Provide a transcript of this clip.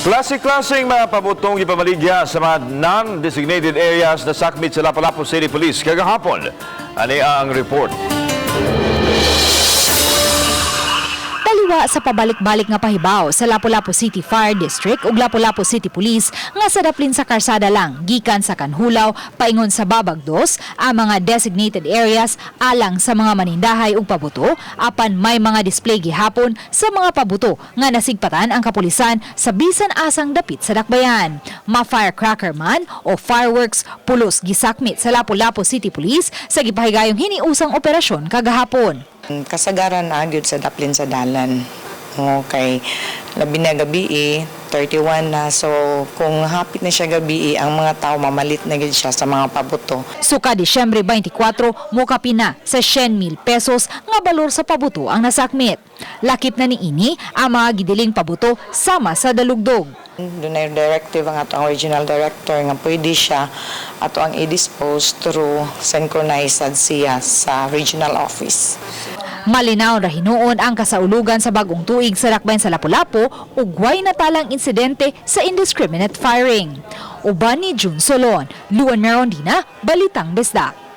Klase-klaseng mga pabutong ipabaligya sa mga non-designated areas na sakmit sa Lapu-Lapu City Police kagahapon. Ani ang report. Taliwa sa pabalik-balik nga pahibaw sa Lapu-Lapu City Fire District ug Lapu-Lapu City Police nga sadaplin sa karsada lang gikan sa Kanhulaw paingon sa Babagdos ang mga designated areas alang sa mga manindahay ug pabuto apan may mga display gihapon sa mga pabuto nga nasigpatan ang kapulisan sa bisan asang dapit sa dakbayan. Ma-firecracker man o fireworks pulos gisakmit sa Lapu-Lapu City Police sa gipahigayong hiniusang operasyon kagahapon. Kasagaran na gyud sa daplin sa dalan. Okay, labi na gabi 31 na. So kung hapit na siya gabi ang mga tao mamalit na gyud siya sa mga pabuto. Suka Disyembre 24, mukapi na sa 100,000 pesos nga balor sa pabuto ang nasakmit. Lakip na niini ang mga gidiling pabuto sama sa dalugdog. Doon ay directive ang ato ang regional director nga pwede siya ato ang i-dispose through synchronized siya sa regional office. Malinaw ra hinuon ang kasaulugan sa bagong tuig sa dakbayan sa Lapu-Lapu ug way natalang insidente sa indiscriminate firing. Uban ni June Solon, Luan Merondina, Balitang Besda.